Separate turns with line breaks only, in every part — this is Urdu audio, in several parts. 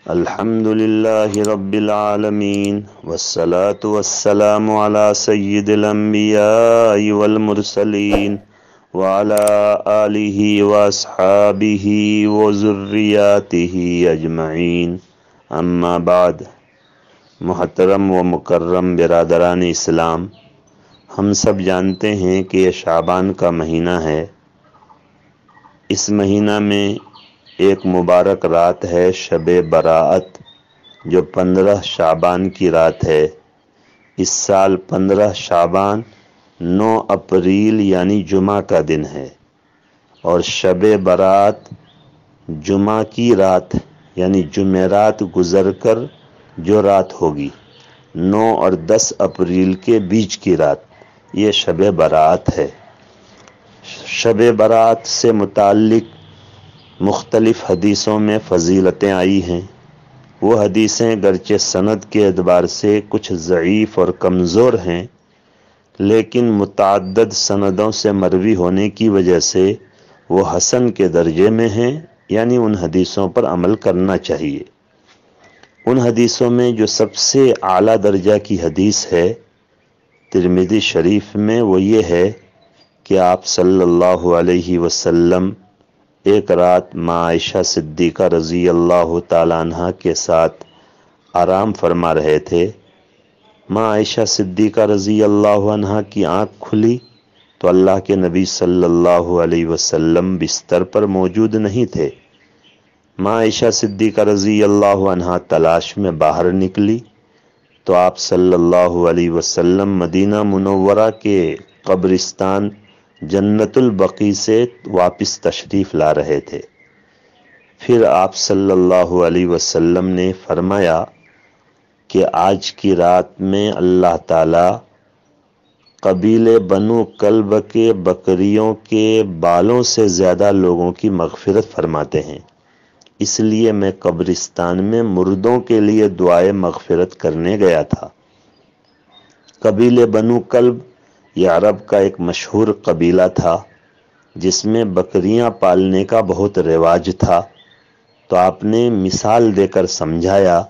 الحمد لله رب العالمين والصلاة والسلام على سيد الأنبياء والمرسلين وعلى آله وأصحابه وذرياته أجمعين اما بعد۔ محترم و مکرم برادران اسلام، ہم سب جانتے ہیں کہ یہ شعبان کا مہینہ ہے۔ اس مہینہ میں ایک مبارک رات ہے شب براءت، جو 15 شعبان کی رات ہے۔ اس سال 15 شعبان 9 اپریل یعنی جمعہ کا دن ہے، اور شب براءت جمعہ کی رات یعنی جمعرات گزر کر جو رات ہوگی 9 اور 10 اپریل کے بیچ کی رات، یہ شب براءت ہے۔ شب براءت سے متعلق مختلف حدیثوں میں فضیلتیں آئی ہیں۔ وہ حدیثیں گرچہ سند کے اعتبار سے کچھ ضعیف اور کمزور ہیں، لیکن متعدد سندوں سے مروی ہونے کی وجہ سے وہ حسن کے درجے میں ہیں، یعنی ان حدیثوں پر عمل کرنا چاہیے۔ ان حدیثوں میں جو سب سے اعلیٰ درجہ کی حدیث ہے ترمذی شریف میں، وہ یہ ہے کہ آپ صلی اللہ علیہ وسلم ایک رات ماں عائشہ صدیقہ رضی اللہ تعالیٰ عنہ کے ساتھ آرام فرما رہے تھے۔ ماں عائشہ صدیقہ رضی اللہ عنہ کی آنکھ کھلی تو اللہ کے نبی صلی اللہ علیہ وسلم بستر پر موجود نہیں تھے۔ ماں عائشہ صدیقہ رضی اللہ عنہ تلاش میں باہر نکلی تو آپ صلی اللہ علیہ وسلم مدینہ منورہ کے قبرستان جنت البقیع سے واپس تشریف لا رہے تھے۔ پھر آپ صلی اللہ علیہ وسلم نے فرمایا کہ آج کی رات میں اللہ تعالی قبیلے بنو کلب کے بکریوں کے بالوں سے زیادہ لوگوں کی مغفرت فرماتے ہیں، اس لیے میں قبرستان میں مردوں کے لیے دعائے مغفرت کرنے گیا تھا۔ قبیلے بنو کلب یہ عرب کا ایک مشہور قبیلہ تھا جس میں بکریاں پالنے کا بہت رواج تھا، تو آپ نے مثال دے کر سمجھایا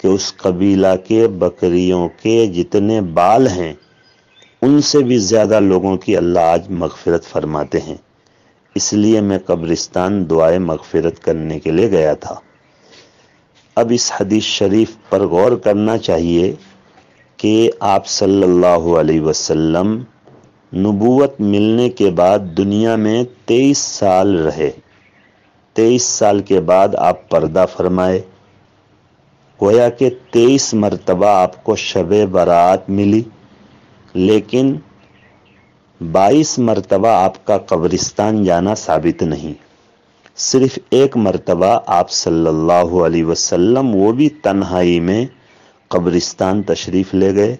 کہ اس قبیلہ کے بکریوں کے جتنے بال ہیں ان سے بھی زیادہ لوگوں کی اللہ آج مغفرت فرماتے ہیں، اس لیے میں قبرستان دعائے مغفرت کرنے کے لیے گیا تھا۔ اب اس حدیث شریف پر غور کرنا چاہیے کہ آپ صلی اللہ علیہ وسلم نبوت ملنے کے بعد دنیا میں 23 سال رہے۔ 23 سال کے بعد آپ پردہ فرمائے، گویا کہ 23 مرتبہ آپ کو شب براءت ملی، لیکن 22 مرتبہ آپ کا قبرستان جانا ثابت نہیں۔ صرف ایک مرتبہ آپ صلی اللہ علیہ وسلم وہ بھی تنہائی میں قبرستان تشریف لے گئے۔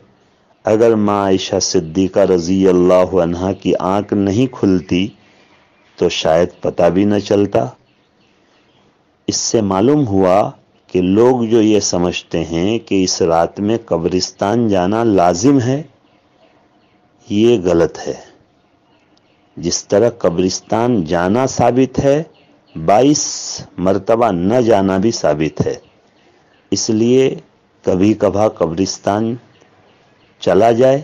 اگر ماں عائشہ صدیقہ رضی اللہ عنہ کی آنکھ نہیں کھلتی تو شاید پتہ بھی نہ چلتا۔ اس سے معلوم ہوا کہ لوگ جو یہ سمجھتے ہیں کہ اس رات میں قبرستان جانا لازم ہے، یہ غلط ہے۔ جس طرح قبرستان جانا ثابت ہے، 22 مرتبہ نہ جانا بھی ثابت ہے۔ اس لیے کبھی کبھار قبرستان چلا جائے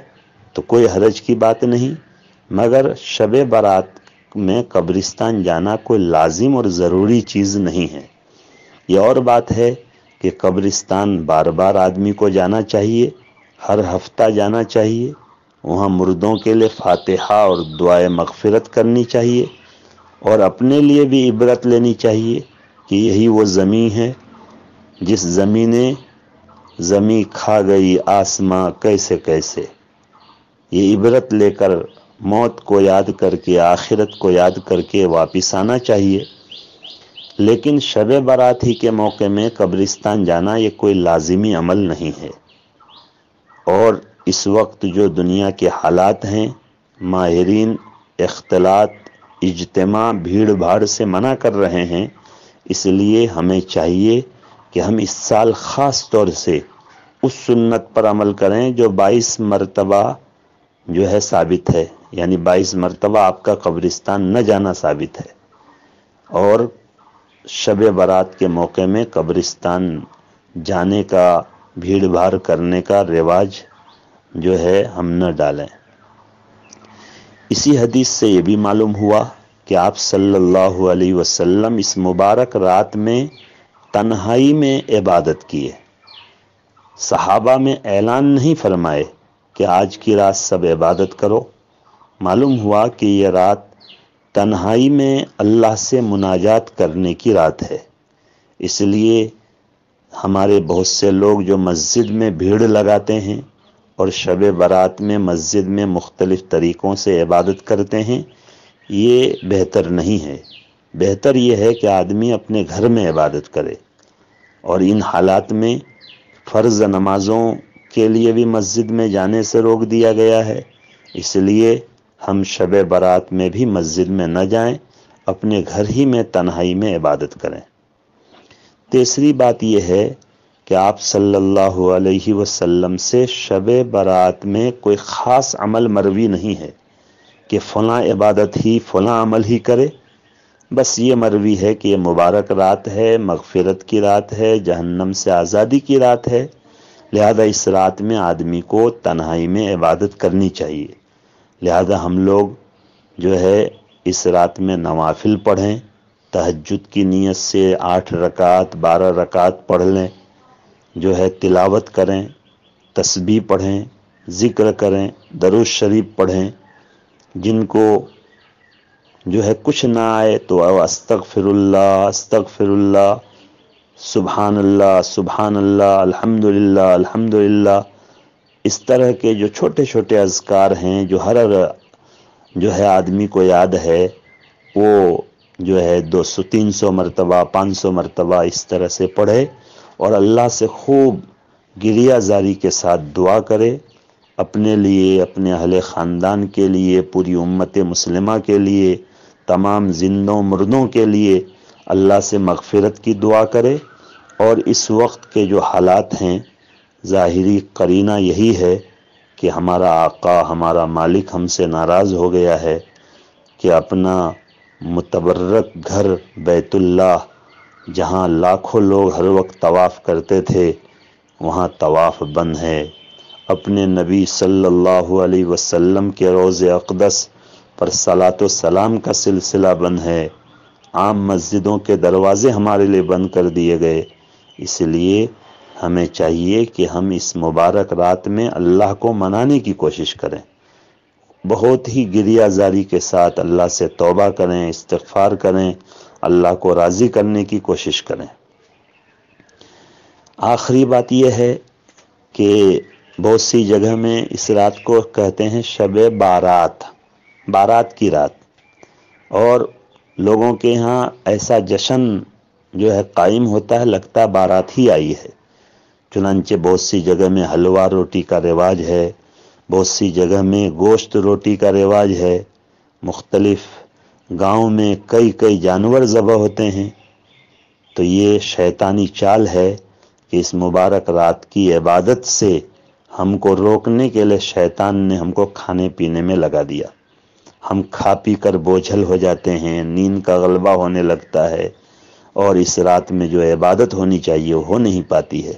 تو کوئی حرج کی بات نہیں، مگر شب برات میں قبرستان جانا کوئی لازم اور ضروری چیز نہیں ہے۔ یہ اور بات ہے کہ قبرستان بار بار آدمی کو جانا چاہیے، ہر ہفتہ جانا چاہیے، وہاں مردوں کے لیے فاتحہ اور دعائے مغفرت کرنی چاہیے، اور اپنے لیے بھی عبرت لینی چاہیے کہ یہی وہ زمین ہے جس زمین کھا گئی آسماں کیسے کیسے۔ یہ عبرت لے کر موت کو یاد کر کے، آخرت کو یاد کر کے واپس آنا چاہیے۔ لیکن شب برات ہی کے موقع میں قبرستان جانا یہ کوئی لازمی عمل نہیں ہے۔ اور اس وقت جو دنیا کے حالات ہیں، ماہرین اختلاط، اجتماع، بھیڑ بھاڑ سے منع کر رہے ہیں، اس لیے ہمیں چاہیے کہ ہم اس سال خاص طور سے اس سنت پر عمل کریں جو 22 مرتبہ جو ہے ثابت ہے، یعنی 22 مرتبہ آپ کا قبرستان نہ جانا ثابت ہے۔ اور شب برات کے موقع میں قبرستان جانے کا، بھیڑ بھاڑ کرنے کا رواج جو ہے ہم نہ ڈالیں۔ اسی حدیث سے یہ بھی معلوم ہوا کہ آپ صلی اللہ علیہ وسلم اس مبارک رات میں تنہائی میں عبادت کیے۔ صحابہ میں اعلان نہیں فرمائے کہ آج کی رات سب عبادت کرو۔ معلوم ہوا کہ یہ رات تنہائی میں اللہ سے مناجات کرنے کی رات ہے۔ اس لیے ہمارے بہت سے لوگ جو مسجد میں بھیڑ لگاتے ہیں اور شب برات میں مسجد میں مختلف طریقوں سے عبادت کرتے ہیں، یہ بہتر نہیں ہے۔ بہتر یہ ہے کہ آدمی اپنے گھر میں عبادت کرے، اور ان حالات میں فرض نمازوں کے لیے بھی مسجد میں جانے سے روک دیا گیا ہے۔ اس لیے ہم شب برات میں بھی مسجد میں نہ جائیں، اپنے گھر ہی میں تنہائی میں عبادت کریں۔ تیسری بات یہ ہے کہ آپ صلی اللہ علیہ وسلم سے شب برات میں کوئی خاص عمل مروی نہیں ہے کہ فلاں عبادت ہی، فلاں عمل ہی کرے۔ بس یہ مروی ہے کہ یہ مبارک رات ہے، مغفرت کی رات ہے، جہنم سے آزادی کی رات ہے، لہذا اس رات میں آدمی کو تنہائی میں عبادت کرنی چاہیے۔ لہذا ہم لوگ جو ہے اس رات میں نوافل پڑھیں، تہجد کی نیت سے 8 رکعت 12 رکعت پڑھ لیں، جو ہے تلاوت کریں، تسبیح پڑھیں، ذکر کریں، درود شریف پڑھیں۔ جن کو جو ہے کچھ نہ آئے تو استغفر اللہ، سبحان اللہ سبحان اللہ، الحمدللہ الحمدللہ، اس طرح کے جو چھوٹے چھوٹے اذکار ہیں جو ہر جو ہے آدمی کو یاد ہے، وہ جو ہے 200 300 مرتبہ 500 مرتبہ اس طرح سے پڑھے، اور اللہ سے خوب گریہ زاری کے ساتھ دعا کرے، اپنے لیے، اپنے اہل خاندان کے لیے، پوری امت مسلمہ کے لیے، تمام زندوں مردوں کے لیے اللہ سے مغفرت کی دعا کرے۔ اور اس وقت کے جو حالات ہیں، ظاہری قرینہ یہی ہے کہ ہمارا آقا، ہمارا مالک ہم سے ناراض ہو گیا ہے کہ اپنا متبرک گھر بیت اللہ، جہاں لاکھوں لوگ ہر وقت طواف کرتے تھے، وہاں طواف بند ہے۔ اپنے نبی صلی اللہ علیہ وسلم کے روض اقدس پر صلاۃ و سلام کا سلسلہ بند ہے۔ عام مسجدوں کے دروازے ہمارے لیے بند کر دیے گئے۔ اس لیے ہمیں چاہیے کہ ہم اس مبارک رات میں اللہ کو منانے کی کوشش کریں، بہت ہی گریہ زاری کے ساتھ اللہ سے توبہ کریں، استغفار کریں، اللہ کو راضی کرنے کی کوشش کریں۔ آخری بات یہ ہے کہ بہت سی جگہ میں اس رات کو کہتے ہیں شب بارات، بارات کی رات، اور لوگوں کے ہاں ایسا جشن جو ہے قائم ہوتا ہے، لگتا ہے بارات ہی آئی ہے۔ چنانچہ بہت سی جگہ میں حلوہ روٹی کا رواج ہے، بہت سی جگہ میں گوشت روٹی کا رواج ہے، مختلف گاؤں میں کئی جانور ذبح ہوتے ہیں۔ تو یہ شیطانی چال ہے کہ اس مبارک رات کی عبادت سے ہم کو روکنے کے لیے شیطان نے ہم کو کھانے پینے میں لگا دیا۔ ہم کھا پی کر بوجھل ہو جاتے ہیں، نیند کا غلبہ ہونے لگتا ہے، اور اس رات میں جو عبادت ہونی چاہیے وہ ہو نہیں پاتی ہے۔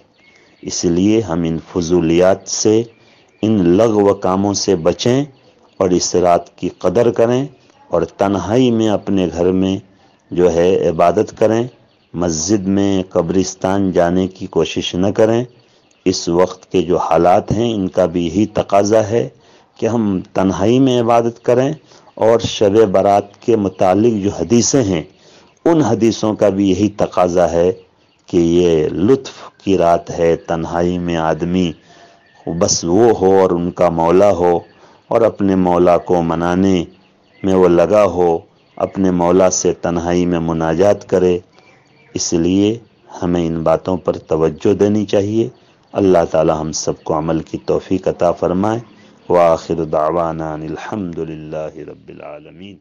اس لیے ہم ان فضولیات سے، ان لغو کاموں سے بچیں، اور اس رات کی قدر کریں، اور تنہائی میں اپنے گھر میں جو ہے عبادت کریں، مسجد میں قبرستان جانے کی کوشش نہ کریں۔ اس وقت کے جو حالات ہیں ان کا بھی یہی تقاضا ہے کہ ہم تنہائی میں عبادت کریں، اور شب برات کے متعلق جو حدیثیں ہیں ان حدیثوں کا بھی یہی تقاضا ہے کہ یہ لطف کی رات ہے، تنہائی میں آدمی بس وہ ہو اور ان کا مولا ہو، اور اپنے مولا کو منانے میں وہ لگا ہو، اپنے مولا سے تنہائی میں مناجات کرے۔ اس لیے ہمیں ان باتوں پر توجہ دینی چاہیے۔ اللہ تعالی ہم سب کو عمل کی توفیق عطا فرمائے۔ وآخر دعوانا الحمد للہ رب العالمین۔